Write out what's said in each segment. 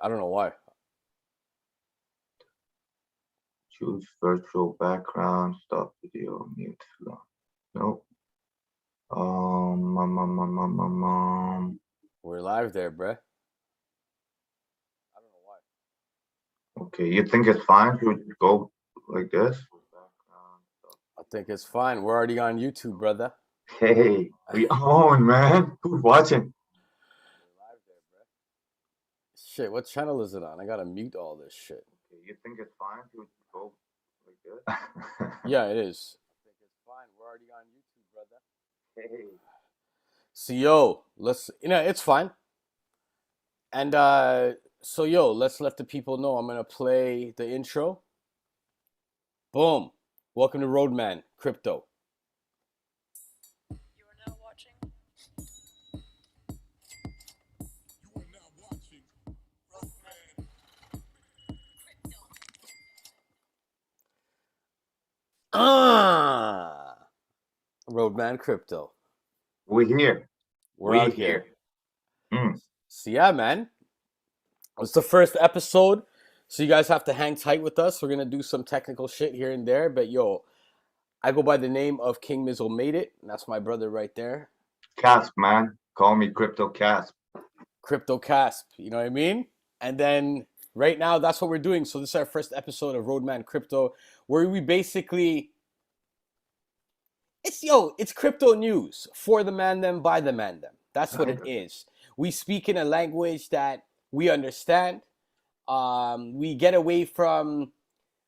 I don't know why. Choose virtual background, stop video, mute flow. Nope. We're live there, bruh. I don't know why. Okay, you think it's fine to go like this? I think it's fine. We're already on YouTube, brother. Hey, we on, man. Who's watching? We're live there, bruh. Shit, what channel is it on? I gotta mute all this shit. Okay, you think it's fine to go like this? Yeah, it is. I think it's fine. We're already on YouTube, brother. Hey. So yo, it's fine. And so yo, let's let the people know I'm gonna play the intro. Boom. Welcome to Roadman Crypto. You are now watching. Roadman. Roadman Crypto. We're here. We're out here. Mm. So yeah, man. It's the first episode, so you guys have to hang tight with us. We're gonna do some technical shit here and there, but yo, I go by the name of King Mizzle Made It, and that's my brother right there. Casp, man. Call me Crypto Casp. Crypto Casp, you know what I mean? And then right now, that's what we're doing. So this is our first episode of Roadman Crypto, where we basically it's crypto news for the mandem by the mandem. That's what it is. We speak in a language that we understand. We get away from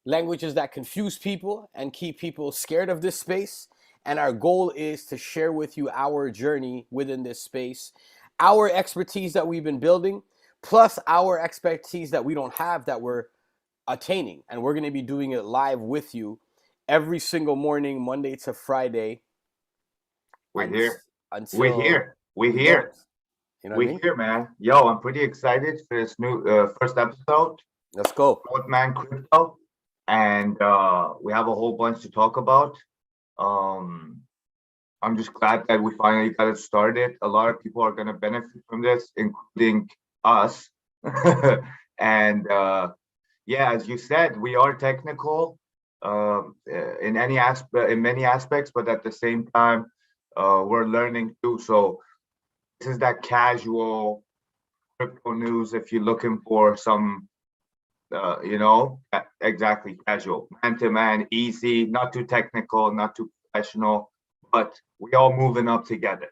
languages that confuse people and keep people scared of this space. And our goal is to share with you our journey within this space, our expertise that we've been building, plus our expertise that we don't have that we're attaining. And we're going to be doing it live with you every single morning, Monday to Friday. We're here. Until We're here. We're we here. don't. You know what I We're mean? here, man. Yo, I'm pretty excited for this new first episode. Let's go. Roadmancrypto. And we have a whole bunch to talk about. I'm just glad that we finally got it started. A lot of people are going to benefit from this, including us. And yeah, as you said, we are technical in many aspects, but at the same time, we're learning too. So this is that casual crypto news. If you're looking for some, exactly casual, man to man, easy, not too technical, not too professional, but we all moving up together.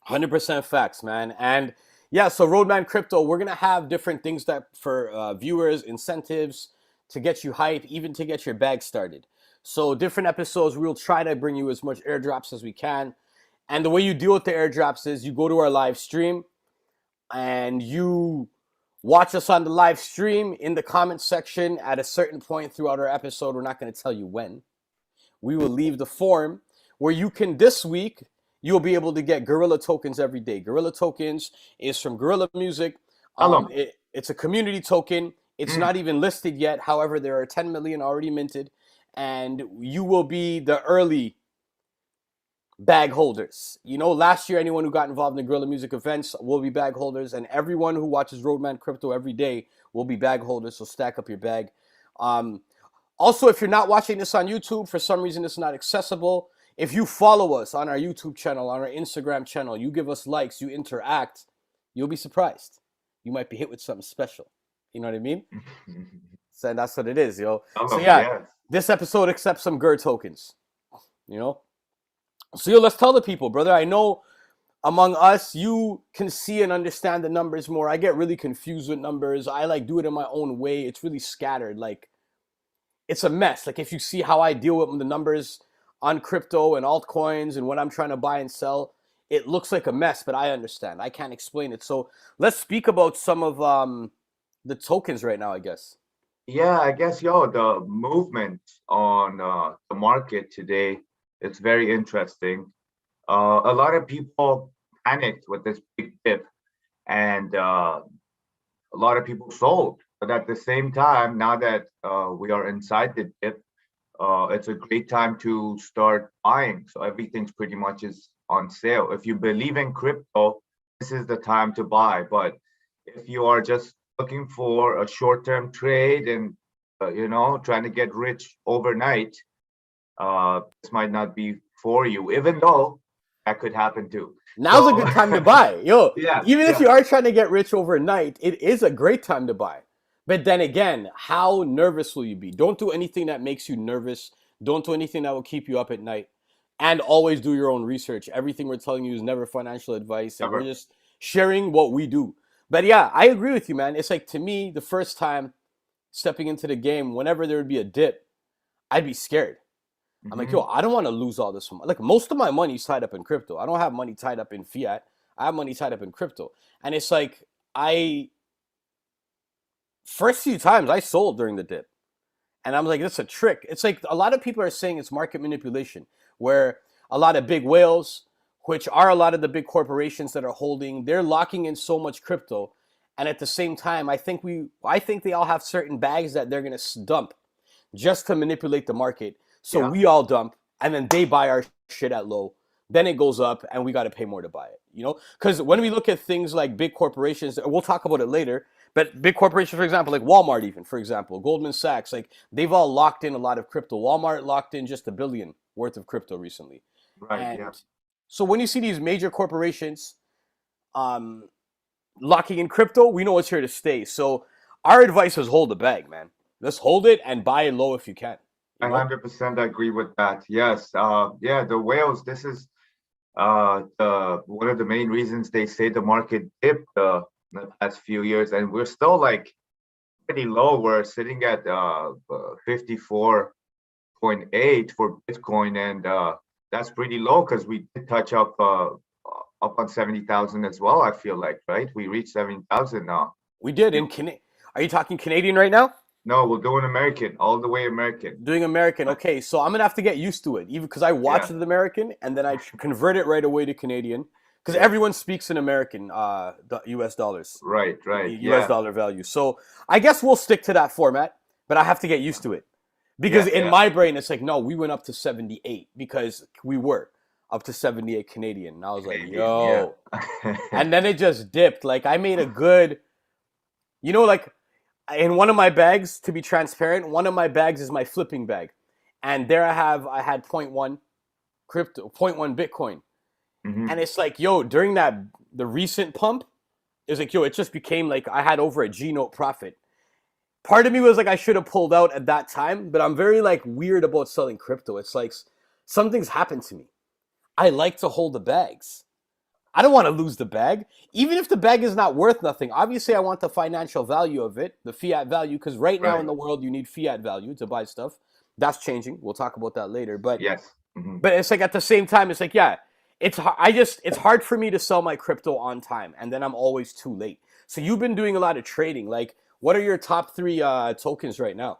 100% facts, man. And yeah, so Roadman Crypto, we're gonna have different things that for viewers, incentives to get you hype, even to get your bag started. So different episodes, we'll try to bring you as much airdrops as we can. And the way you deal with the airdrops is you go to our live stream and you watch us on the live stream in the comment section at a certain point throughout our episode. We're not going to tell you when. We will leave the form where you can, this week, you'll be able to get Gorilla tokens every day. Gorilla tokens is from Gorilla Music. It's a community token. It's not even listed yet. However, there are 10 million already minted. And you will be the early bag holders. You know, last year, anyone who got involved in the Gorilla Music events will be bag holders. And everyone who watches Roadman Crypto every day will be bag holders. So stack up your bag. Also, if you're not watching this on YouTube, for some reason it's not accessible, if you follow us on our YouTube channel, on our Instagram channel, you give us likes, you interact, you'll be surprised. You might be hit with something special. You know what I mean? So that's what it is, yo. So yeah, this episode accepts some GER tokens, you know? So yo, let's tell the people, brother. I know among us, you can see and understand the numbers more. I get really confused with numbers. I do it in my own way. It's really scattered. It's a mess. If you see how I deal with the numbers on crypto and altcoins and what I'm trying to buy and sell, it looks like a mess, but I understand. I can't explain it. So let's speak about some of the tokens right now, I guess. Yeah, I guess, the movement on the market today, it's very interesting. A lot of people panicked with this big dip, and a lot of people sold. But at the same time, now that we are inside the dip, it's a great time to start buying. So everything's pretty much is on sale. If you believe in crypto, this is the time to buy. But if you are just looking for a short-term trade and trying to get rich overnight, this might not be for you, even though that could happen too. Now's a So good time to buy. Yo, yeah, even if yeah, you are trying to get rich overnight, it is a great time to buy. But then again, how nervous will you be? Don't do anything that makes you nervous. Don't do anything that will keep you up at night. And always do your own research. Everything we're telling you is never financial advice, and we're never. just sharing what we do. But yeah, I agree with you, man. It's like, to me, the first time stepping into the game, whenever there would be a dip, I'd be scared. I'm like, yo, Hmm. I don't want to lose all this money. Like, most of my money's tied up in crypto. I don't have money tied up in fiat. I have money tied up in crypto. And it's like, I first few times I sold during the dip. And I'm like, it's a trick. It's like a lot of people are saying it's market manipulation, where a lot of big whales, which are a lot of the big corporations that are holding, they're locking in so much crypto. And at the same time, I think they all have certain bags that they're gonna dump just to manipulate the market. So Yeah, we all dump, and then they buy our shit at low. Then it goes up, and we got to pay more to buy it. You know, because when we look at things like big corporations, we'll talk about it later. But big corporations, for example, like Walmart, even for example, Goldman Sachs, like they've all locked in a lot of crypto. Walmart locked in just $1 billion worth of crypto recently, right. Yeah. and so when you see these major corporations um, locking in crypto, we know it's here to stay. So our advice is hold the bag, man. Let's hold it and buy it low if you can. You I know. 100% agree with that. Yes. Yeah, the whales, this is the one of the main reasons they say the market dipped in the past few years, and we're still like pretty low. We're sitting at 54.8 for Bitcoin, and that's pretty low because we did touch up on 70,000 as well. I feel like, right? We reached 70,000 now. We did in Are you talking Canadian right now? No, we're doing American, all the way American. Doing American. Okay, so I'm gonna have to get used to it, even because I watched Yeah, it American and then I convert it right away to Canadian, because yeah, everyone speaks in American, the U.S. dollars, right, right. U.S. Yeah, dollar value. So I guess we'll stick to that format, but I have to get used to it because yeah, in yeah. my brain it's like, no, we went up to 78 because we were up to 78 Canadian, and I was like, Canadian, yeah. yo, and then it just dipped. Like I made a good, like in one of my bags, to be transparent, one of my bags is my flipping bag, and there I had point one crypto, point one Bitcoin, and Hmm. it's like, yo, during the recent pump, it's like, yo, it just became like I had over a G note profit. Part of me was like, I should have pulled out at that time, but I'm very like weird about selling crypto. It's like something's happened to me. I like to hold the bags. I don't want to lose the bag. Even if the bag is not worth nothing, obviously I want the financial value of it, the fiat value, because right now in Right. the world you need fiat value to buy stuff. That's changing. We'll talk about that later. But Yes. Hmm. but it's like at the same time, it's like, yeah, it's hard for me to sell my crypto on time, and then I'm always too late. So you've been doing a lot of trading. Like, what are your top three tokens right now?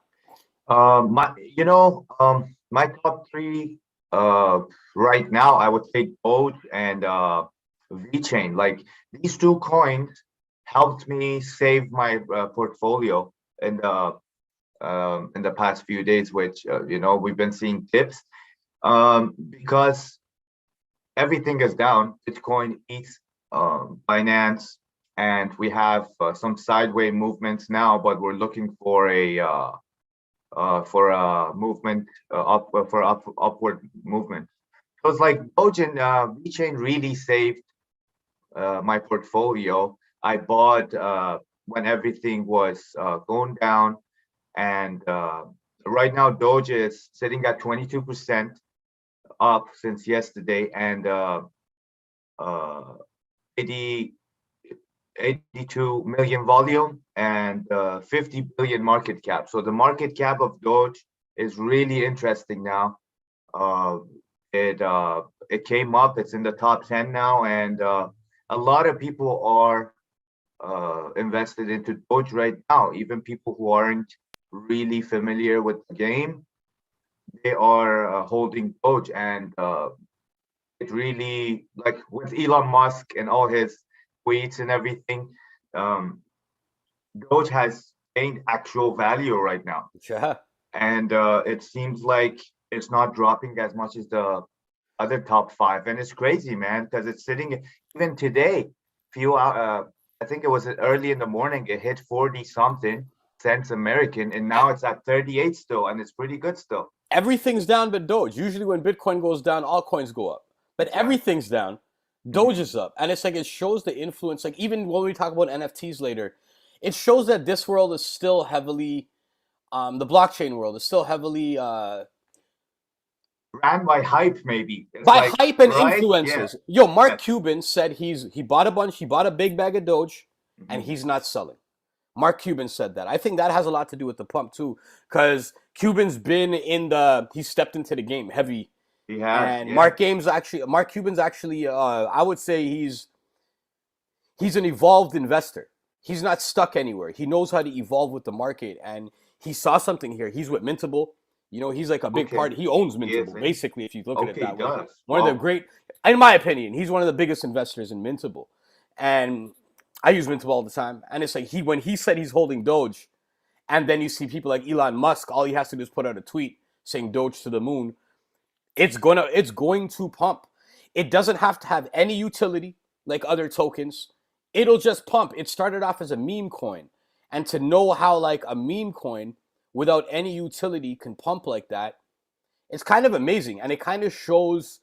My top three right now, I would say Doge and VeChain. Like these two coins helped me save my portfolio in the past few days, which we've been seeing dips because everything is down. Bitcoin, ETH, Binance, and we have some sideways movements now, but we're looking for a movement upward movement. So it's like Doge and VeChain really saved my portfolio. I bought when everything was going down, and right now Doge is sitting at 22% up since yesterday, and uh, 80 82 million volume and 50 billion market cap. So the market cap of Doge is really interesting now. Uh, it came up. It's in the top 10 now, and a lot of people are invested into Doge right now. Even people who aren't really familiar with the game, they are holding Doge, and it really, like with Elon Musk and all his tweets and everything, um, Doge has gained actual value right now, Yeah. and it seems like it's not dropping as much as the other top five, and it's crazy, man, because it's sitting even today, few I think it was early in the morning. It hit 40 something cents American, and now it's at 38 still, and it's pretty good still. Everything's down but Doge. Usually when Bitcoin goes down, all coins go up. But Exactly. everything's down. Doge is up. And it's like it shows the influence. Like even when we talk about NFTs later, it shows that this world is still heavily the blockchain world is still heavily Ran by hype, maybe. It's by like, hype and right? influencers. Yo, Mark Yes. Cuban said he bought a big bag of Doge and he's not selling. Mark Cuban said that. I think that has a lot to do with the pump too, because Cuban's been he stepped into the game heavy. He has. And Yeah. Mark Cuban's actually I would say he's an evolved investor. He's not stuck anywhere. He knows how to evolve with the market, and he saw something here. He's with Mintable. You know, he's like a big Okay. part. He owns He is, Mintable, eh? basically, if you look at it Okay, that he way. does. One of the Wow. great, in my opinion, he's one of the biggest investors in Mintable. And I use Mintable all the time. And it's like when he said he's holding Doge, and then you see people like Elon Musk, all he has to do is put out a tweet saying Doge to the moon. It's going to pump. It doesn't have to have any utility like other tokens. It'll just pump. It started off as a meme coin. And to know how like a meme coin without any utility can pump like that, it's kind of amazing. And it kind of shows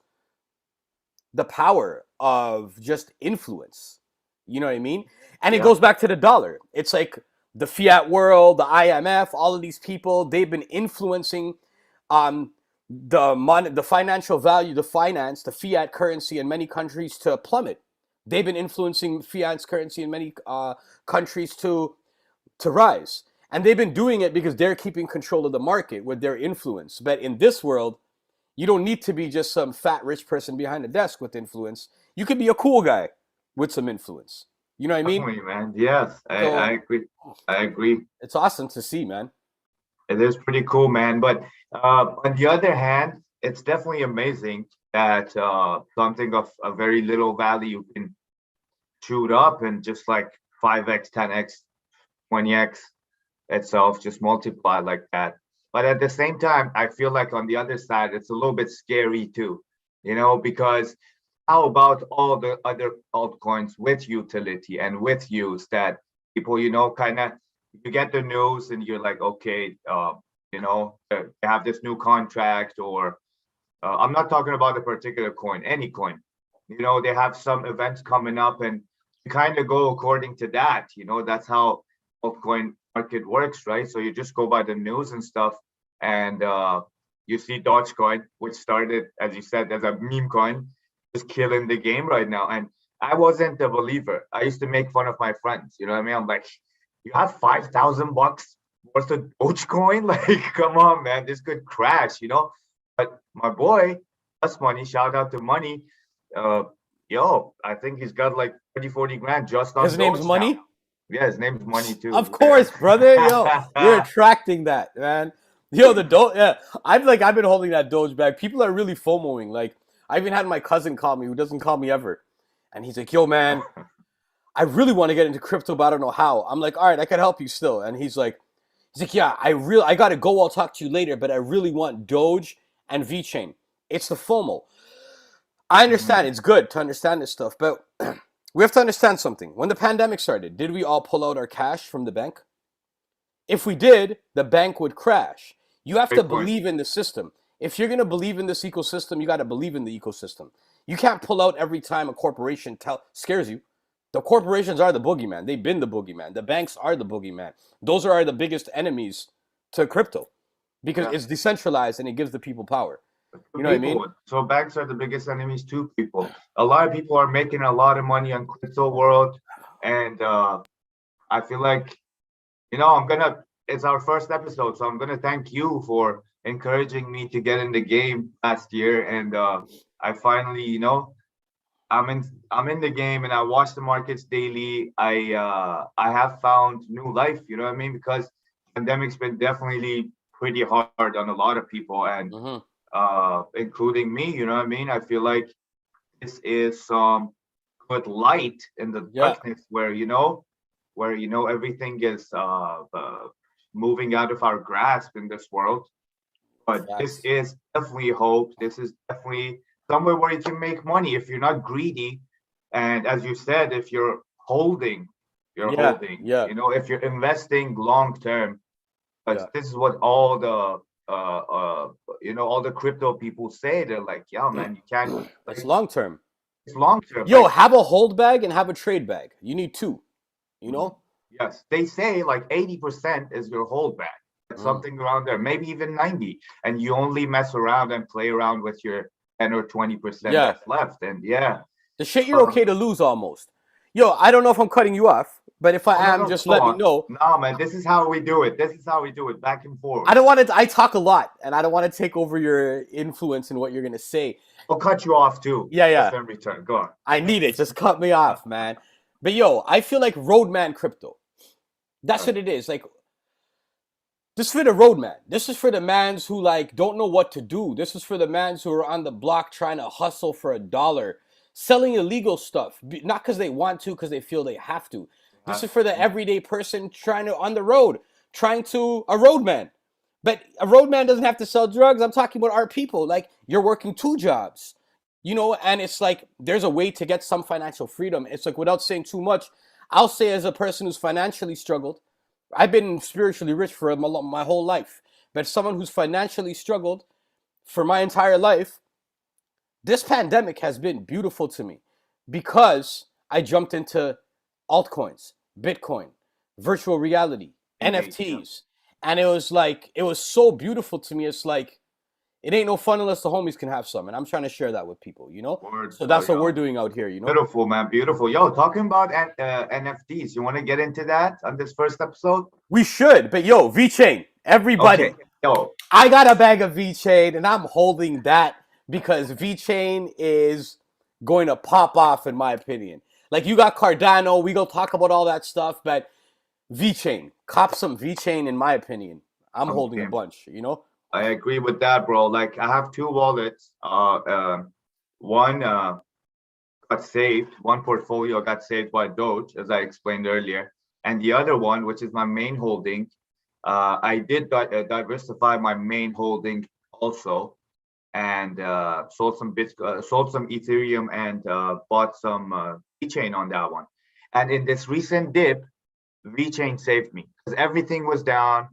the power of just influence. You know what I mean? And it Yeah. goes back to the dollar. It's like the fiat world, the IMF, all of these people, they've been influencing the financial value, the fiat currency in many countries to plummet. They've been influencing fiat currency in many countries to rise. And they've been doing it because they're keeping control of the market with their influence. But in this world, you don't need to be just some fat rich person behind a desk with influence. You could be a cool guy with some influence. You know what I mean? Definitely, man. Yes, So- I agree. I agree. It's awesome to see, man. It is pretty cool, man. But on the other hand, it's definitely amazing that something of a very little value can shoot up and just like 5x, 10x, 20x itself just multiply like that. But at the same time, I feel like on the other side, it's a little bit scary too, you know, because how about all the other altcoins with utility and with use that people, you know, kind of you get the news and you're like, okay, you know, they have this new contract, or I'm not talking about a particular coin, any coin. You know, they have some events coming up, and you kind of go according to that. You know, that's how altcoin market works, right? So you just go by the news and stuff, and you see Dogecoin, which started, as you said, as a meme coin, just killing the game right now. And I wasn't a believer. I used to make fun of my friends. You know what I mean? I'm like, you have $5,000 worth of Dogecoin? Like, come on, man, this could crash, you know? But my boy, Plus Money, shout out to Money. Yo, I think he's got like 30, 40 grand just on His name's Doge Money? now. Yeah, his name's Money too. Of course, brother. Yo, you're attracting that, man. Yo, the Doge. Yeah, I've been holding that Doge bag. People are really FOMOing. Like, I even had my cousin call me, who doesn't call me ever, and he's like, "Yo, man, I really want to get into crypto, but I don't know how." I'm like, "All right, I can help you still." And he's like, "Yeah, I gotta go. I'll talk to you later, but I really want Doge and VeChain." It's the FOMO. I understand. It's good to understand this stuff, but we have to understand something. When the pandemic started, did we all pull out our cash from the bank? If we did, the bank would crash. You have to Great point. believe in the system. If you're going to believe in this ecosystem, you got to believe in the ecosystem. You can't pull out every time a corporation scares you. The corporations are the boogeyman. They've been the boogeyman. The banks are the boogeyman. Those are the biggest enemies to crypto because Yeah. it's decentralized and it gives the people power. You know what I mean? People. So banks are the biggest enemies to people. A lot of people are making a lot of money on crypto world, and I feel like, you know, it's our first episode, so I'm gonna thank you for encouraging me to get in the game last year, and I finally, you know, I'm in the game, and I watch the markets daily. I have found new life, you know what I mean? Because pandemic's been definitely pretty hard on a lot of people, and Mm-hmm. including me, you know what I mean? I feel like this is some good light in the Yeah. darkness where everything is moving out of our grasp in this world. But this Facts. is definitely hope. This is definitely somewhere where you can make money if you're not greedy. And as you said, if you're holding you're Yeah, holding. yeah, You know, if you're investing long term, yeah. because this is what all the all the crypto people say. They're like, yeah, man, you can't. It's Like, long term. it's long term. Yo, Like, have a hold bag and have a trade bag. You need two. You mm, know. yes, they say like 80% is your holdback, like Mm. something around there, maybe even 90, and you only mess around and play around with your 10 or 20% Yeah, that's left. And yeah, the shit you're uh, okay to lose almost. Yo, I don't know if I'm cutting you off, but if I oh no, am, no, just go let me on. know. No, man, this is how we do it. This is how we do it, back and I forth. don't want to. I talk a lot, and I don't want to take over your influence and what you're gonna say. I'll cut you off too, Yeah, yeah. just in return. Go on. I need it. Just cut me off, man. But yo, I feel like Roadman crypto. That's Right. what it is. Like, this is for the roadman. This is for the mans who like don't know what to do. This is for the mans who are on the block trying to hustle for a dollar, selling illegal stuff, not because they want to, because they feel they have to. This is for the everyday person trying to on the road, trying to a roadman. But a roadman doesn't have to sell drugs. I'm talking about our people. Like you're working two jobs, and it's like there's a way to get some financial freedom. It's like without saying too much, I'll say as a person who's financially struggled, I've been spiritually rich for my whole life, but someone who's financially struggled for my entire life, this pandemic has been beautiful to me because I jumped into altcoins, Bitcoin, virtual reality, Yeah. NFTs, and it was so beautiful to me. It's like it ain't no fun unless the homies can have some, and I'm trying to share that with people. Word, So bro, that's what we're yo. doing out here. Beautiful, man. Beautiful. Yo, talking about NFTs, you want to get into that on this first episode? We should, but yo, VeChain, everybody. Okay. Yo, I got a bag of VeChain and I'm holding that because VeChain is going to pop off in my opinion. Like you got Cardano, we gonna talk about all that stuff, but VeChain, cop some VeChain in my opinion. I'm holding a okay. bunch. I agree with that, bro. Like I have two wallets. One got saved. One portfolio got saved by Doge, as I explained earlier, and the other one, which is my main holding, I did diversify my main holding also, and sold some Ethereum, and bought some VeChain on that one. And in this recent dip, VeChain saved me because everything was down.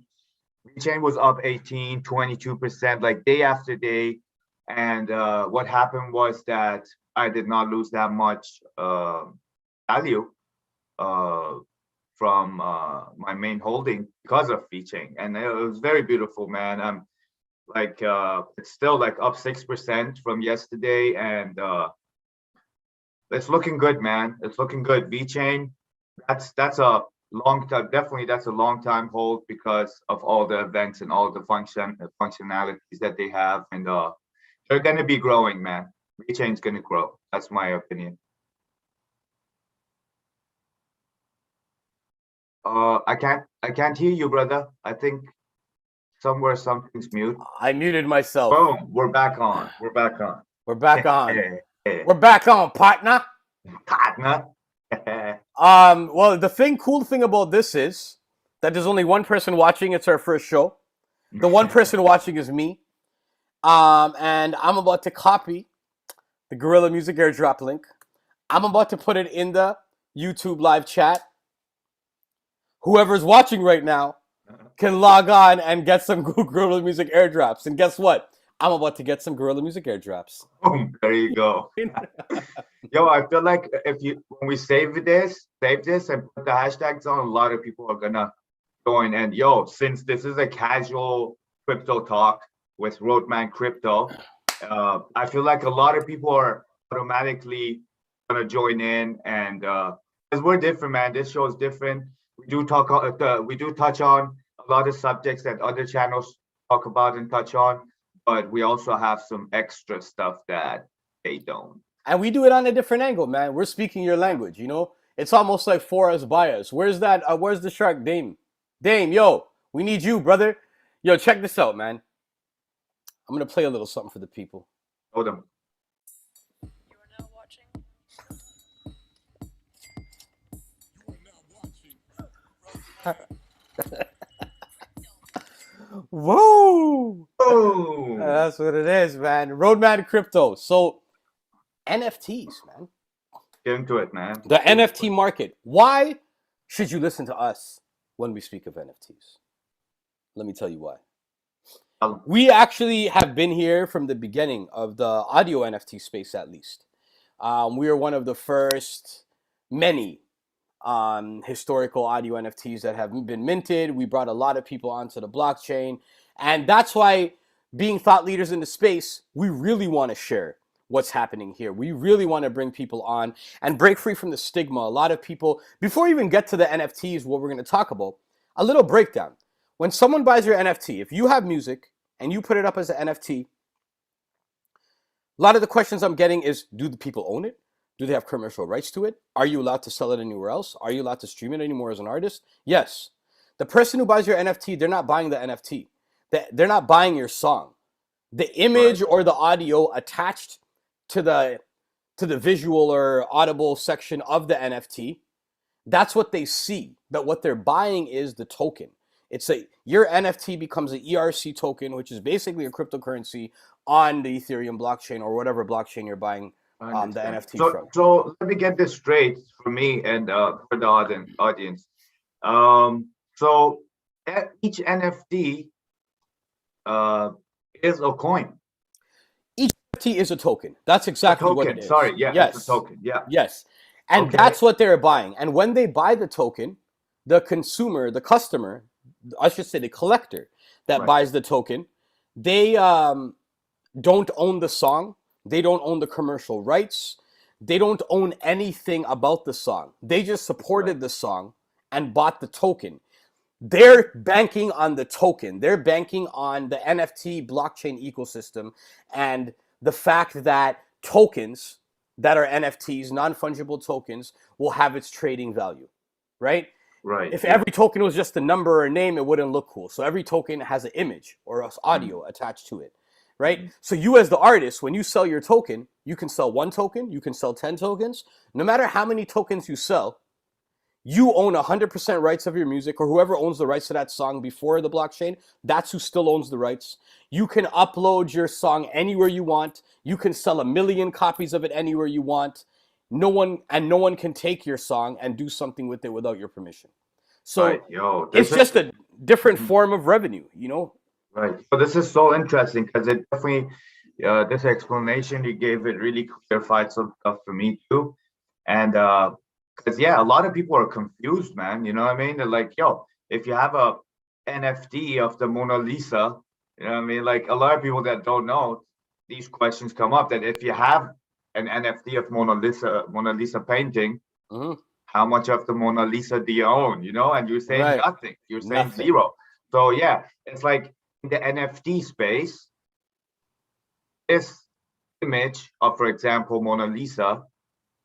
VeChain was up 18, 22%, like day after day. And what happened was that I did not lose that much value uh, from my main holding because of VeChain. And it was very beautiful, man. Like it's still like up 6% from yesterday, and it's looking good, man. It's looking good. VeChain, that's a long time. Definitely, that's a long time hold because of all the events and all the functionalities that they have, and they're gonna be growing, man. VeChain's gonna grow. That's my opinion. I can't hear you, brother. I think somewhere something's mute. I muted myself. Boom, we're back on. We're back on. We're back on. Hey, We're back on, partner. partner. Well, cool thing about this is that there's only one person watching. It's our first show. The one person watching is me. And I'm about to copy the Gorilla Music airdrop link. I'm about to put it in the YouTube live chat. Whoever's watching right now can log on and get some Gorilla Music airdrops. And guess what? I'm about to get some Gorilla Music airdrops. Boom, there you go. Yo, I feel like when we save this and put the hashtags on, a lot of people are gonna join. And yo, since this is a casual crypto talk with Roadmancrypto, I feel like a lot of people are automatically gonna join in, and because we're different, man. This show is different. We do touch on a lot of subjects that other channels talk about and touch on, but we also have some extra stuff that they don't. And we do it on a different angle, man. We're speaking your language. It's almost like for us, by us. Where's that? Where's the shark, Dame? Dame, yo, we need you, brother. Yo, check this out, man. I'm gonna play a little something for the people. Hold them. You are now watching. Whoa! Boom. That's what it is, man. Roadmancrypto. So NFTs, man. Get into it, man. The NFT market. Why should you listen to us when we speak of NFTs? Let me tell you why. We actually have been here from the beginning of the audio NFT space, at least. We are one of the first many historical audio NFTs that have been minted. We brought a lot of people onto the blockchain. And that's why, being thought leaders in the space, we really want to share what's happening here. We really want to bring people on and break free from the stigma. A lot of people, before we even get to the NFTs, what we're going to talk about, a little breakdown. When someone buys your NFT, if you have music and you put it up as an NFT, a lot of the questions I'm getting is, do the people own it? Do they have commercial rights to it? Are you allowed to sell it anywhere else? Are you allowed to stream it anymore as an artist? Yes. The person who buys your NFT, they're not buying the NFT. They're not buying your song. The image or the audio attached to the visual or audible section of the NFT, that's what they see. But what they're buying is the token. Your NFT becomes an ERC token, which is basically a cryptocurrency on the Ethereum blockchain or whatever blockchain you're buying the NFT from. So let me get this straight for me and for the audience. So each NFT is a coin. Each NFT is a token. That's exactly what it is. Sorry, yeah, yes. It's a token. Yeah. Yes. And that's what they're buying. And when they buy the token, the consumer, the customer, I should say the collector that buys the token, they don't own the song. They don't own the commercial rights. They don't own anything about the song. They just supported the song and bought the token. They're banking on the token. They're banking on the NFT blockchain ecosystem and the fact that tokens that are NFTs, non-fungible tokens, will have its trading value, right? Right. If every token was just a number or a name, it wouldn't look cool. So every token has an image or audio attached to it, right? So you as the artist, when you sell your token, you can sell 1 token, you can sell 10 tokens. No matter how many tokens you sell, you own 100% rights of your music, or whoever owns the rights to that song before the blockchain, that's who still owns the rights. You can upload your song anywhere you want. You can sell 1 million copies of it anywhere you want. No one can take your song and do something with it without your permission. So it's just a different form of revenue, you know? Right. So this is so interesting because it definitely, this explanation you gave, it really clarified some stuff for me too. And because a lot of people are confused, man. You know what I mean? They're like, yo, if you have a NFT of the Mona Lisa, you know what I mean? Like a lot of people that don't know, these questions come up, that if you have an NFT of Mona Lisa painting, how much of the Mona Lisa do you own? You know, and you're saying nothing. You're saying zero. So yeah, it's like in the NFT space, this image of, for example, Mona Lisa,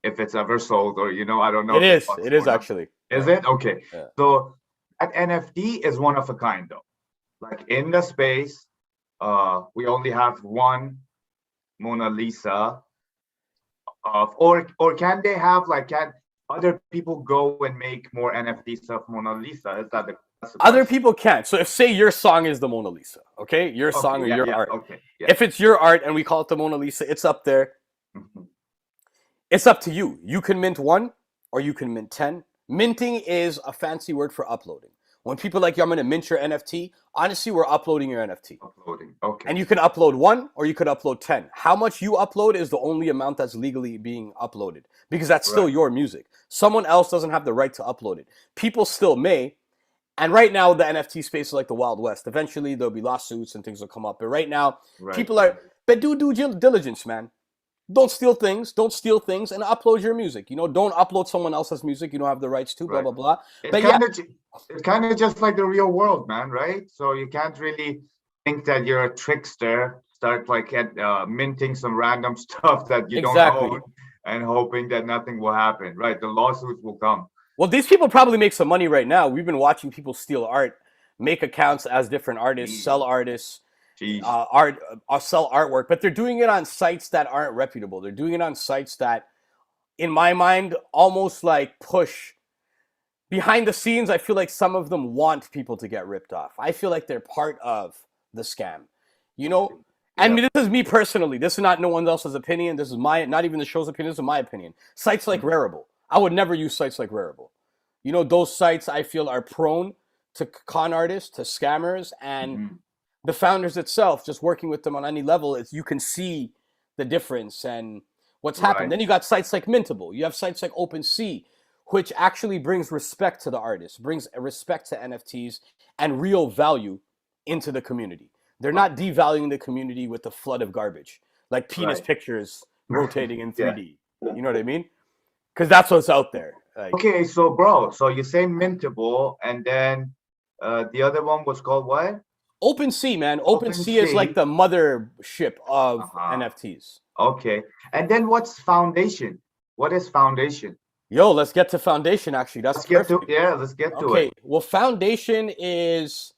if it's ever sold, or I don't know. It is actually. Is it? Okay. Yeah. So that NFT is one of a kind though. Like in the space, we only have one Mona Lisa of, or can they have, like, can other people go and make more NFTs of Mona Lisa? Is that the other people can't. So if, say, your song is the Mona Lisa, okay? Your song or your art. Okay. Yeah. If it's your art and we call it the Mona Lisa, it's up there. It's up to you. You can mint 1 or you can mint 10. Minting is a fancy word for uploading. When people are like, yo, I'm going to mint your NFT, honestly, we're uploading your NFT. Uploading, okay. And you can upload 1 or you could upload 10. How much you upload is the only amount that's legally being uploaded, because that's still your music. Someone else doesn't have the right to upload it. People still may. And right now, the NFT space is like the Wild West. Eventually, there'll be lawsuits and things will come up. But right now, people are, but do due diligence, man. Don't steal things, and upload your music. Don't upload someone else's music you don't have the rights to, blah, blah, blah. It's kind of just like the real world, man, right? So you can't really think that you're a trickster, start like minting some random stuff that you don't own and hoping that nothing will happen, right? The lawsuits will come. Well, these people probably make some money right now. We've been watching people steal art, make accounts as different artists, sell artists. Sell artwork, but they're doing it on sites that aren't reputable. They're doing it on sites that, in my mind, almost like push behind the scenes. I feel like some of them want people to get ripped off. I feel like they're part of the scam, And this is me personally. This is not no one else's opinion. This is not even the show's opinion. This is my opinion. Sites like Rarible, I would never use sites like Rarible. You know, those sites I feel are prone to con artists, to scammers, and Mhm. the founders itself, just working with them on any level, it's, you can see the difference and what's happened. Right. Then you got sites like Mintable. You have sites like OpenSea, which actually brings respect to the artist, brings a respect to NFTs and real value into the community. They're not devaluing the community with the flood of garbage, like penis Right. pictures rotating in Yeah. 3D. You know what I mean? Because that's what's out there. Like Okay, so bro, so you say Mintable, and then the other one was called what? OpenSea, man. OpenSea is like OpenSea. the mothership of Uh-huh. NFTs. Okay. And then what's Foundation? What is Foundation? Yo, let's get to Foundation, actually. That's Let's get to perfect. yeah, let's get to it. Okay, well, Foundation is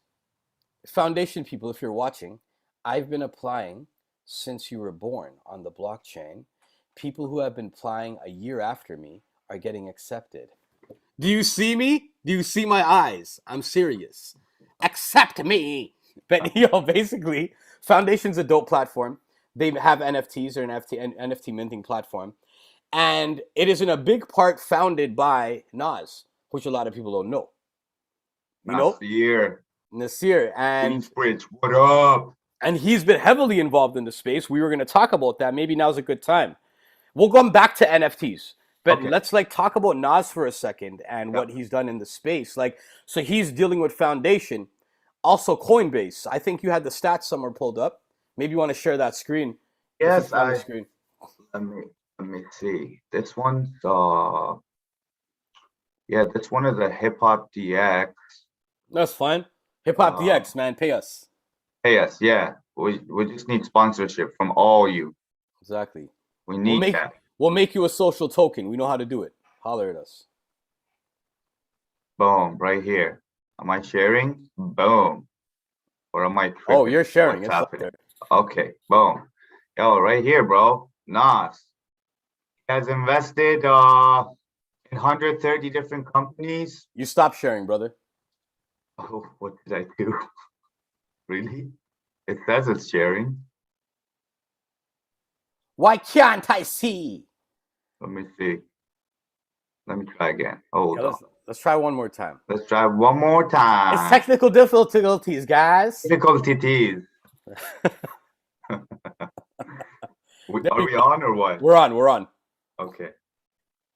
Foundation people, if you're watching, I've been applying since you were born on the blockchain. People who have been applying a year after me are getting accepted. Do you see me? Do you see my eyes? I'm serious. Accept me. But basically, Foundation's a dope platform. They have NFTs or an NFT minting platform. And it is in a big part founded by Nas, which a lot of people don't know. You know? Nasir, Nasir. Queensbridge, what up? And he's been heavily involved in the space. We were going to talk about that. Maybe now's a good time. We'll come back to NFTs, but Okay. let's like talk about Nas for a second and what he's done in the space. Like, so he's dealing with Foundation, also Coinbase. I think you had the stats somewhere pulled up. Maybe you want to share that screen. If Yes, it's on the screen. let me let me see. This one's yeah, that's one of the Hip Hop DX. That's fine. Hip Hop Uh, DX, man, pay us. yes, yeah. We just need sponsorship from all you. Exactly. We We'll need make that. we'll make you a social token. We know how to do it. Holler at us. Boom, right here. Am I sharing? Boom. Or am I Oh, tripping? you're sharing. What's It's up happening? there. Okay, boom. Yo, right here, bro. Nas has invested in 130 different companies. You stop sharing, brother. Oh, what did I do? Really? It says it's sharing. Why can't I see? Let me see. Let me try again. Hold Yeah, on. let's try one more time. Let's try one more It's time. technical difficulties, guys. Difficulties. Are we on or what? We're on. We're on. Okay.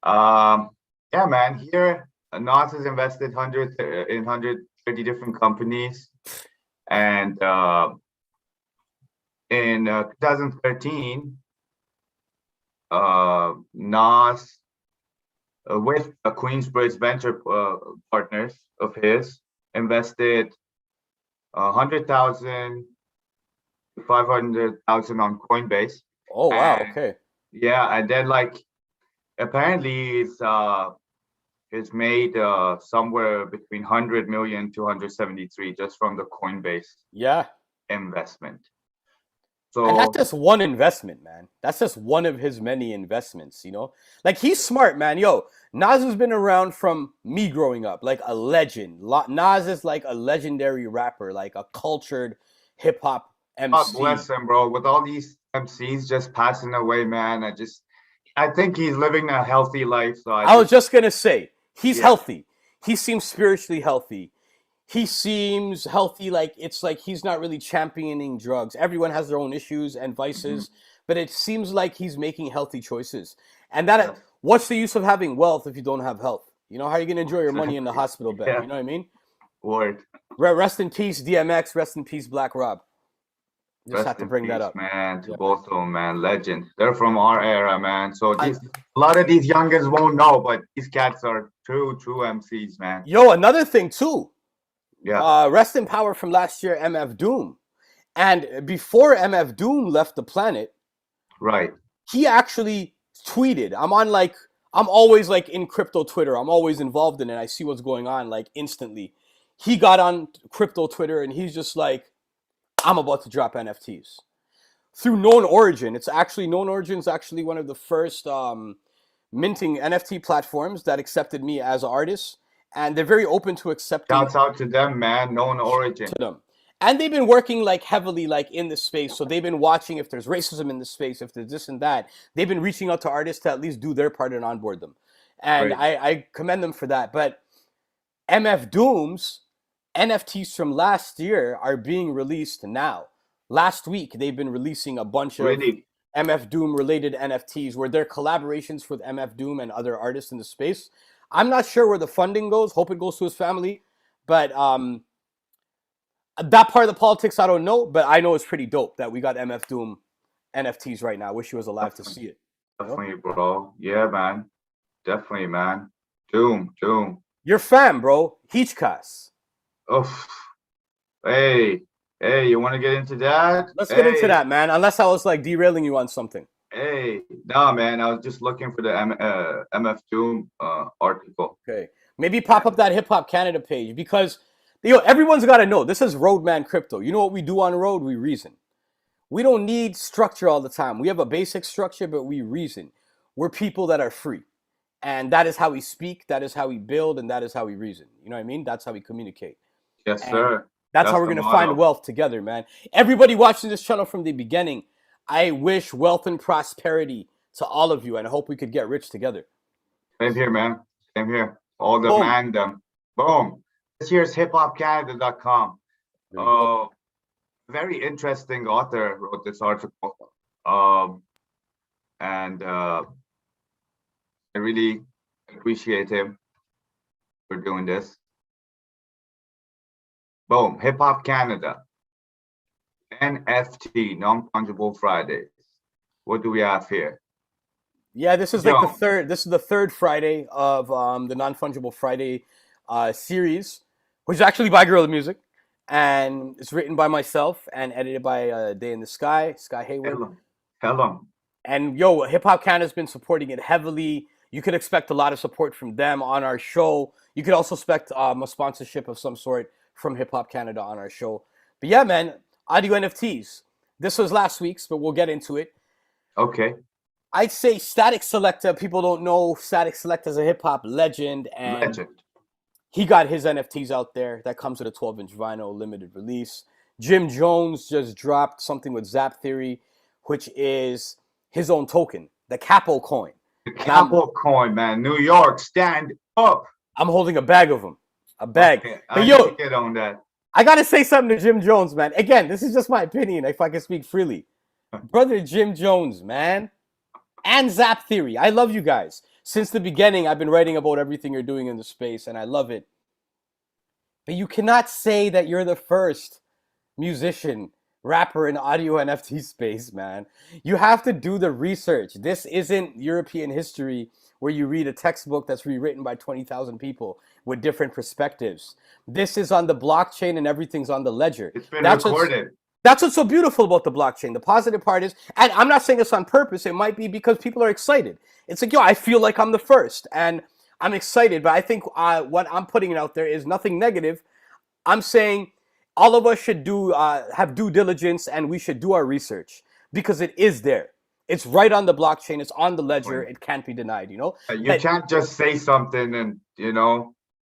Yeah, man. Here, Nas has invested in 130 different companies, and in 2013, Nas with Queensbridge venture partners of his invested 100,000 to 500,000 on Coinbase. Oh wow. And Okay. yeah, and then like apparently it's made somewhere between 100 million to 173 just from the Coinbase Yeah. investment. And that's So just one investment, man. That's just one of his many investments, you know? Like, he's smart, man. Yo, Nas has been around from me growing up, like a legend. Nas is like a legendary rapper, like a cultured hip hop God MC. bless him, bro. With all these MCs just passing away, man, I think he's living a healthy life. So I was just going to say, he's Yeah. healthy. He seems spiritually healthy. He seems healthy, like it's like he's not really championing drugs. Everyone has their own issues and vices, but it seems like he's making healthy choices. And that, Yes. what's the use of having wealth if you don't have health? You know, how are you going to enjoy your money in the hospital bed? Yeah. You know what I mean? Word. Rest in peace, DMX. Rest in peace, Black Rob. Just Rest had to in bring that peace, up. man, to Yeah. both of them, man. Legends. They're from our era, man. So a lot of these youngers won't know, but these cats are true MCs, man. Yo, another thing too. Yeah. Rest in power from last year, MF Doom. And before MF Doom left the planet, Right. he actually tweeted. I'm always like in crypto Twitter. I'm always involved in it. I see what's going on like instantly. He got on crypto Twitter and he's just like, I'm about to drop NFTs. Through Known Origin. Known Origin is actually one of the first minting NFT platforms that accepted me as an artist. And they're very open to accepting Shouts out to them, man. Known Origin. to them. And they've been working like heavily like in the space. So they've been watching if there's racism in the space, if there's this and that. They've been reaching out to artists to at least do their part and onboard them. And Right. I commend them for that. But MF Doom's NFTs from last year are being released now. Last week, they've been releasing a bunch of Really? MF Doom related NFTs where they're collaborations with MF Doom and other artists in the space. I'm not sure where the funding goes. Hope it goes to his family. But that part of the politics, I don't know. But I know it's pretty dope that we got MF Doom NFTs right now. I wish he was alive to see it. You know? Definitely, bro. Yeah, man. Definitely, man. Doom. Your fam, bro. Heechcast. Oh, hey, you want to get into that? Let's get into that, man. Unless I was like derailing you on something. Hey, nah, man. I was just looking for the MF Doom article. Okay. Maybe pop up that Hip Hop Canada page because everyone's got to know this is Roadmancrypto. You know what we do on road? We reason. We don't need structure all the time. We have a basic structure, but we reason. We're people that are free. And that is how we speak, that is how we build, and that is how we reason. You know what I mean? That's how we communicate. Yes, And sir. that's how we're going to find wealth together, man. Everybody watching this channel from the beginning, I wish wealth and prosperity to all of you, and I hope we could get rich together. Same here, man. Same here. All the Boom. mandem. Boom. This year's hiphopcanada.com. Very interesting author wrote this article. And I really appreciate him for doing this. Boom. Hip Hop Canada. NFT, non-fungible Fridays. What do we have here? Yeah, this is like the third. This is the third Friday of the non-fungible Friday series, which is actually by Guerrilla Music, and it's written by myself and edited by Day in the Sky Hayward. Hello. And Hip Hop Canada's been supporting it heavily. You could expect a lot of support from them on our show. You could also expect a sponsorship of some sort from Hip Hop Canada on our show. But yeah, man, audio NFTs. This was last week's, but we'll get into it. Okay. I'd say Static Selecta. People don't know Static Selecta as a hip hop legend, and he got his NFTs out there. That comes with a 12-inch vinyl limited release. Jim Jones just dropped something with Zap Theory, which is his own token, the Capo coin. The Capo coin, man. New York, stand up. I'm holding a bag of them. A bag. Okay. But get on that. I gotta say something to Jim Jones, man. Again, this is just my opinion, if I can speak freely. Brother Jim Jones, man. And Zap Theory. I love you guys. Since the beginning, I've been writing about everything you're doing in the space, and I love it. But you cannot say that you're the first musician, rapper in audio NFT space, man. You have to do the research. This isn't European history where you read a textbook that's rewritten by 20,000 people with different perspectives. This is on the blockchain and everything's on the ledger. It's been recorded. That's what's so beautiful about the blockchain. The positive part is, and I'm not saying this on purpose, it might be because people are excited. It's like, I feel like I'm the first, and I'm excited, but I think what I'm putting out there is nothing negative. I'm saying all of us should have due diligence, and we should do our research, because it is there. It's right on the blockchain. It's on the ledger. It can't be denied, You can't just say something and,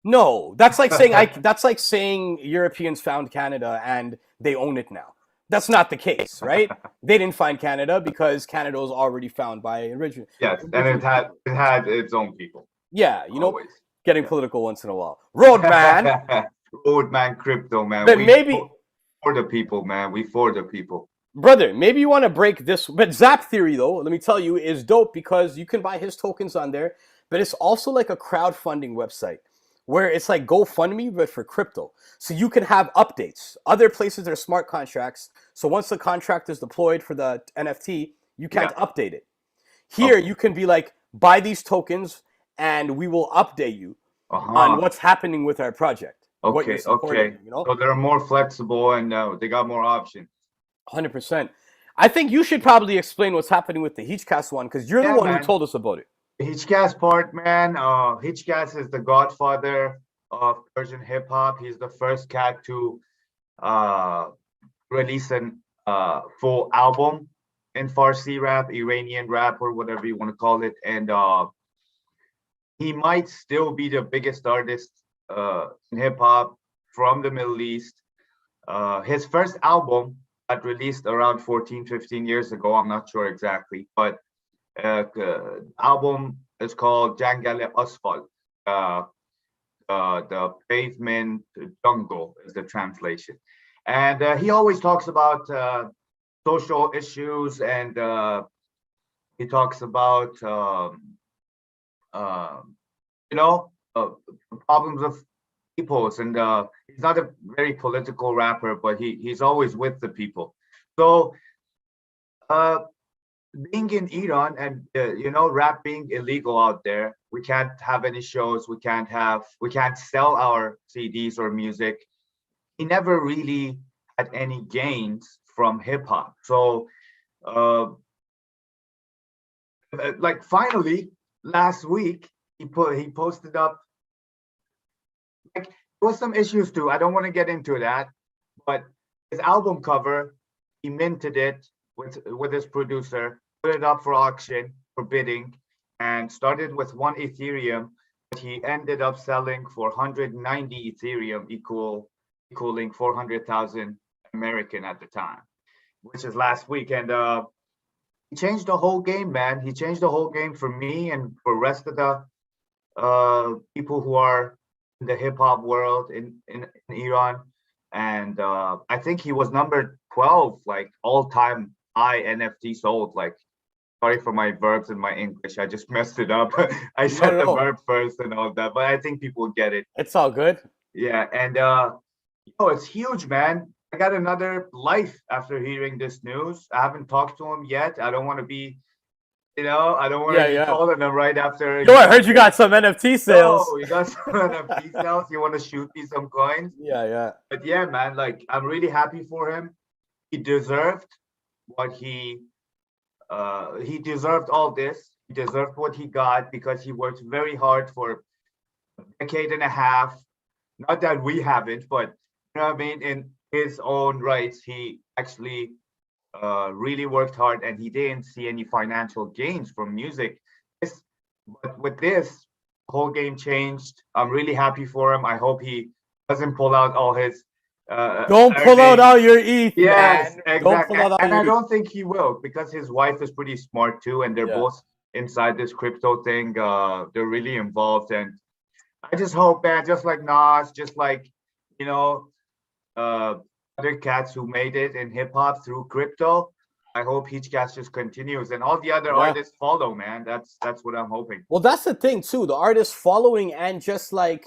No, that's like saying Europeans found Canada and they own it now. That's not the case, right? They didn't find Canada because Canada was already found by original. Yes, and it had its own people. Yeah, always. Getting political once in a while. Roadman. Roadmancrypto, man. But maybe for the people, man. We for the people. Brother, maybe you want to break this. But Zap Theory, though, let me tell you, is dope because you can buy his tokens on there. But it's also like a crowdfunding website where it's like GoFundMe, but for crypto. So you can have updates. Other places are smart contracts. So once the contract is deployed for the NFT, you can't update it. Here, you can be like, buy these tokens and we will update you on what's happening with our project. Okay. So they're more flexible and they got more options. 100%. I think you should probably explain what's happening with the Heechcast one because you're the one who told us about it. The Heechcast part, man. Heechcast is the godfather of Persian hip hop. He's the first cat to release an full album in Farsi rap, Iranian rap, or whatever you want to call it. And he might still be the biggest artist in hip hop from the Middle East. His first album got released around 15 years ago. I'm not sure exactly, but album is called Jangale Asphalt. the pavement jungle is the translation. And he always talks about social issues, and he talks about uh, you know, problems of peoples, and he's not a very political rapper, but he's always with the people. So uh, being in Iran, and rap being illegal out there, we can't have any shows, we can't sell our CDs or music. He never really had any gains from hip hop. So uh, like finally last week he posted up, like, there was some issues too. I don't want to get into that, but his album cover, he minted it with his producer, put it up for auction, for bidding, and started with 1 Ethereum, but he ended up selling for 190 Ethereum, equaling 400,000 American at the time, which is last week. And he changed the whole game, man. He changed the whole game for me and for the rest of the people who are in the hip hop world in Iran. And I think he was number 12, like all time high NFT sold. Like, sorry for my verbs and my English, I just messed it up. I said the verb first and all that, but I think people get it. It's all good. Yeah, and it's huge, man. I got another life after hearing this news. I haven't talked to him yet. I don't want to be, I don't want to be calling him right after. Yo, I heard you got some NFT sales. Oh, you got some NFT sales? You want to shoot me some coins? Yeah. But yeah, man, like, I'm really happy for him. He deserved what he deserved all this. He deserved what he got because he worked very hard for a decade and a half. Not that we haven't, but you know what I mean? In his own rights, he actually really worked hard, and he didn't see any financial gains from music. But with this, the whole game changed. I'm really happy for him. I hope he doesn't pull out all his don't pull out all your ETH. Yes, man. exactly. Don't pull out all and your I don't think he will, because his wife is pretty smart too, and they're both inside this crypto thing. They're really involved, and I just hope, man, just like Nas, just like other cats who made it in hip hop through crypto, I hope Hitchcast just continues and all the other artists follow, man. That's what I'm hoping. Well, that's the thing too. The artists following, and just like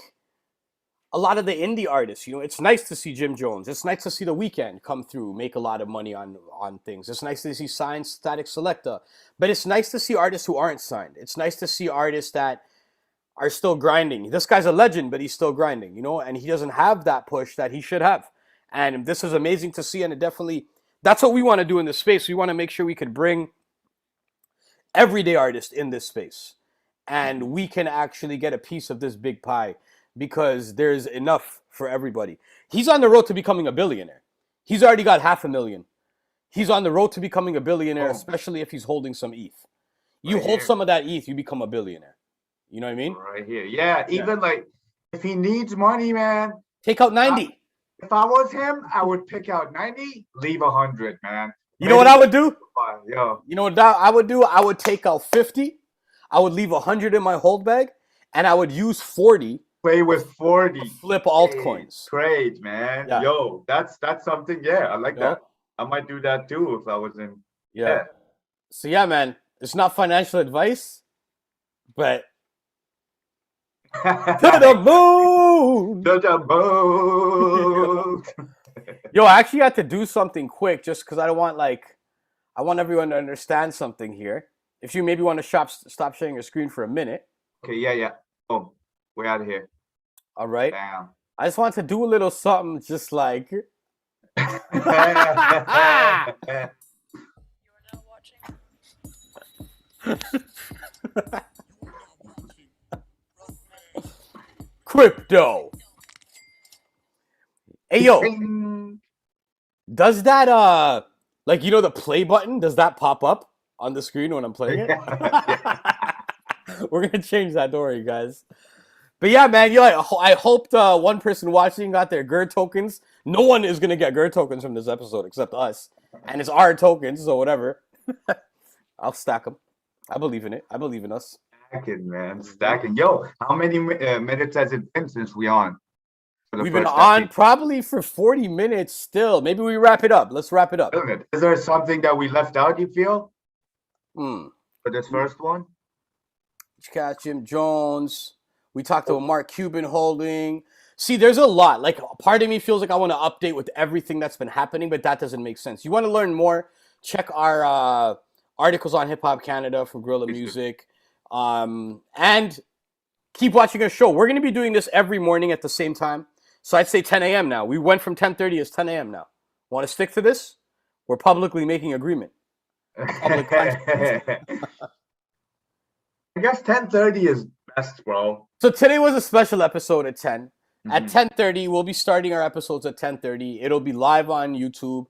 a lot of the indie artists, it's nice to see Jim Jones. It's nice to see The Weeknd come through, make a lot of money on things. It's nice to see signed Static Selecta, but it's nice to see artists who aren't signed. It's nice to see artists that are still grinding. This guy's a legend, but he's still grinding, and he doesn't have that push that he should have. And this is amazing to see, and it definitely, that's what we want to do in this space. We want to make sure we could bring everyday artists in this space, and we can actually get a piece of this big pie, because there's enough for everybody. He's on the road to becoming a billionaire. He's already got 500,000. He's on the road to becoming a billionaire, especially if he's holding some ETH. You hold some of that ETH, you become a billionaire. You know what I mean? Right here. Yeah, even like, if he needs money, man, take out 90. If I was him, I would pick out 90, leave 100, man. You know what I would do? Yo. You know what I would do? I would take out 50. I would leave 100 in my hold bag, and I would use 40. Play with 40. Flip altcoins. Great, man. Yeah. Yo, that's something. Yeah, I like that. I might do that too if I was in. Yeah. So yeah, man, it's not financial advice, but to the moon. To the moon. Yo, I actually had to do something quick just because I want everyone to understand something here. If you maybe want to stop sharing your screen for a minute. Okay, yeah. Oh, we're out of here. All right. Bam. I just want to do a little something just like. You are now watching. Crypto. Hey, yo. Does that, the play button, does that pop up on the screen when I'm playing it? We're going to change that, don't worry, guys. But yeah, man, I hoped one person watching got their GER tokens. No one is going to get GER tokens from this episode except us. And it's our tokens, so whatever. I'll stack them. I believe in it. I believe in us. Stacking, man, stacking. Yo, how many minutes has it been since we on for the We've been first on probably for 40 minutes still. Maybe we wrap it up. Let's wrap it up. episode? Is there something that we left out, you feel, Hmm. for this first one? Catch Jim Jones. We talked about Mark Cuban holding. See, there's a lot. Like, part of me feels like I want to update with everything that's been happening, but that doesn't make sense. You want to learn more? Check our articles on Hip Hop Canada from Guerrilla Music. And keep watching our show. We're going to be doing this every morning at the same time. So I'd say 10 a.m. now. We went from 10:30 to 10 a.m. now. Want to stick to this? We're publicly making agreement. Public I guess 10:30 is best, bro. So today was a special episode at 10. At Mhm. 10:30, we'll be starting our episodes at 10:30. It'll be live on YouTube,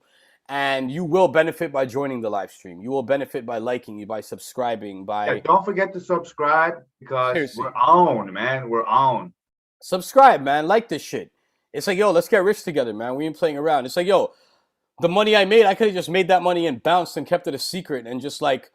and you will benefit by joining the live stream. You will benefit by liking, by subscribing, by Yeah, don't forget to subscribe because Seriously. we're on, man. We're on. subscribe, man. Like this shit. It's like, yo, let's get rich together, man. We ain't playing around. It's like, yo, the money I made, I could have just made that money and bounced and kept it a secret and just like,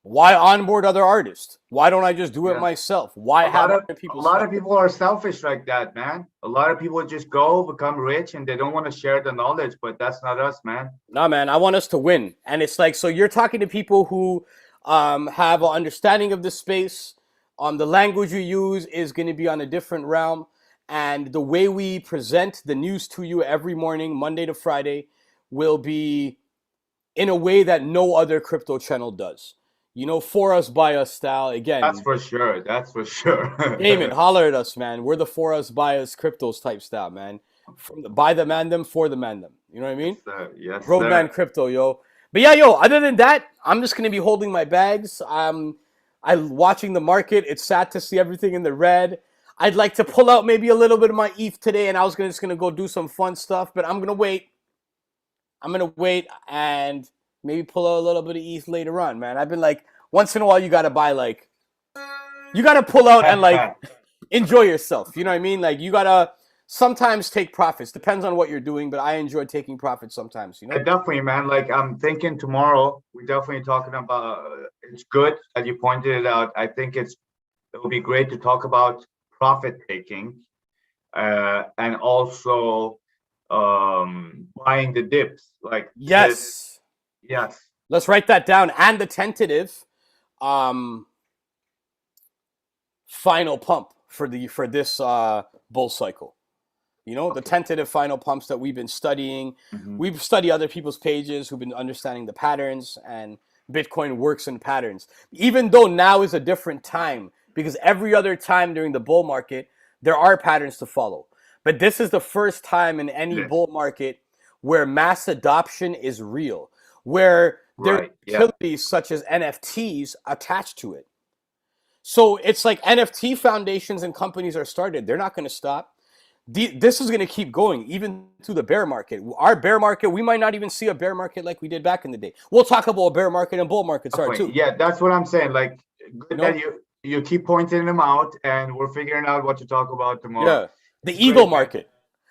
why onboard other artists? Why don't I just do it Yeah. myself? Why A have lot other people? of, a lot of people are selfish like that, man. A lot of people just go become rich and they don't want to share the knowledge, but that's not us, man. Nah, man, I want us to win. And it's like, so you're talking to people who have an understanding of the space. The language you use is going to be on a different realm. And the way we present the news to you every morning, Monday to Friday, will be in a way that no other crypto channel does. You know, for us, by us style. Again, That's for sure. That's for sure. Damon, holler at us, man. We're the for us, by us cryptos type style, man. From the by the mandem, for the mandem. You know what I mean? Yes, Roadman sir. crypto, yo. But yeah, yo, other than that, I'm just gonna be holding my bags. I'm watching the market. It's sad to see everything in the red. I'd like to pull out maybe a little bit of my ETH today, and I was just gonna go do some fun stuff, but I'm gonna wait. I'm gonna wait and maybe pull out a little bit of ETH later on, man. I've been like, once in a while, you gotta buy like, you gotta pull out and like enjoy yourself. You know what I mean? Like you gotta sometimes take profits. Depends on what you're doing, but I enjoy taking profits sometimes. You know? Yeah, definitely, man. Like I'm thinking tomorrow, we're definitely talking about. It's good that you pointed it out. I think it would be great to talk about profit taking, and also buying the dips. Like Yes. yes, Let's write that down. And the tentative final pump for this bull cycle. You know, the tentative final pumps that we've been studying. We've studied other people's pages who've been understanding the patterns, and Bitcoin works in patterns. Even though now is a different time, because every other time during the bull market, there are patterns to follow. But this is the first time in any Yes. bull market where mass adoption is real, where there are Right, yeah. utilities such as NFTs attached to it. So it's like NFT foundations and companies are started. They're not going to stop. This is going to keep going even through the bear market. Our bear market, we might not even see a bear market like we did back in the day. We'll talk about a bear market and bull market, sorry, too. Yeah, that's what I'm saying. Like good No. that you keep pointing them out, and we're figuring out what to talk about tomorrow. Yeah. The eagle Great, man. market,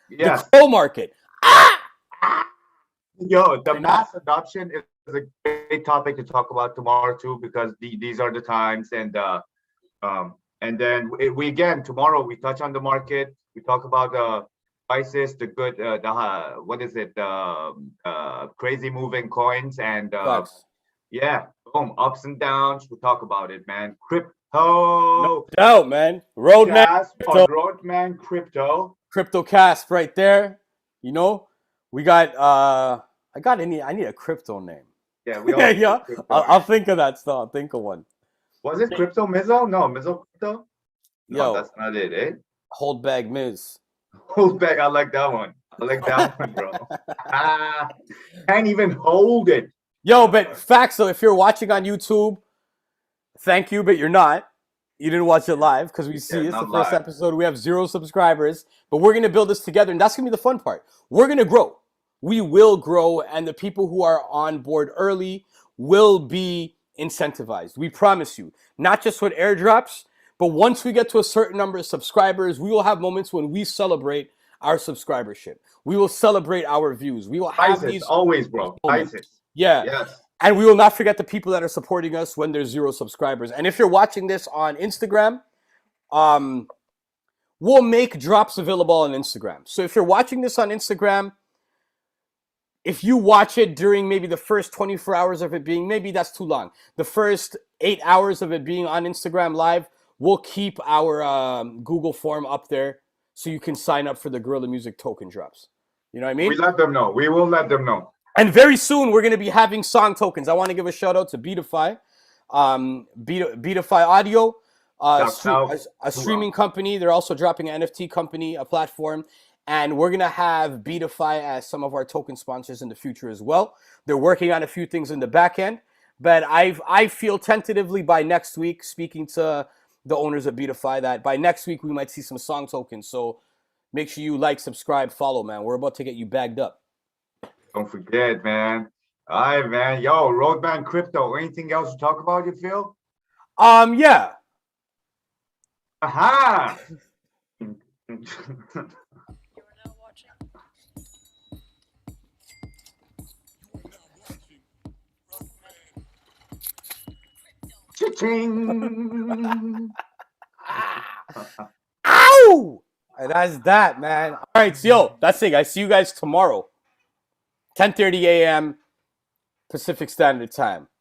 Yes. the crow market. Yo, the mass adoption is a great topic to talk about tomorrow too, because these are the times, and then we again tomorrow we touch on the market. We talk about the prices, the good, what is it, crazy moving coins, and Facts. yeah, boom, ups and downs. We talk about it, man. Crypto. No doubt, man. Roadman, Cast on Roadmancrypto. crypto cast right there. You know, we got I need a crypto name. Yeah, we all Yeah, yeah. crypto. I'll think of that stuff. I'll think of one. Was it Crypto Mizzo? No, Mizzo Crypto? No, Yo. that's not it, eh? Hold bag Miz. Hold back. I like that one. I like that one, bro. Can't even hold it. Yo, but facts though, if you're watching on YouTube, thank you, but you're not. You didn't watch it live because we see Yeah, it's the not first live. episode. We have 0 subscribers, but we're gonna build this together, and that's gonna be the fun part. We're gonna grow. We will grow, and the people who are on board early will be incentivized. We promise you. Not just with airdrops, but once we get to a certain number of subscribers, we will have moments when we celebrate our subscribership. We will celebrate our views. We will have Prices, these always, bro. moments. Prices. Yeah. Yes. And we will not forget the people that are supporting us when there's 0 subscribers. And if you're watching this on Instagram, we'll make drops available on Instagram. So if you're watching this on Instagram, if you watch it during maybe the first 24 hours of it being, maybe that's too long. The first 8 hours of it being on Instagram Live, we'll keep our Google form up there so you can sign up for the Guerrilla Music token drops. You know what I mean? We let them know. We will let them know. And very soon, we're going to be having song tokens. I want to give a shout out to Beatify, Beatify Audio, a streaming company. They're also dropping an NFT company, a platform. And we're going to have Beatify as some of our token sponsors in the future as well. They're working on a few things in the back end. But I feel tentatively by next week, speaking to the owners of Beatify, that by next week, we might see some song tokens. So make sure you like, subscribe, follow, man. We're about to get you bagged up. Don't forget, man. All right, man. Yo, Roadmancrypto. Anything else to talk about, you feel? Yeah. Aha! You are now watching. Cha-ching! Ow! And that's that, man. All right, so yo, that's it. I see you guys tomorrow, 10:30 a.m. Pacific Standard Time.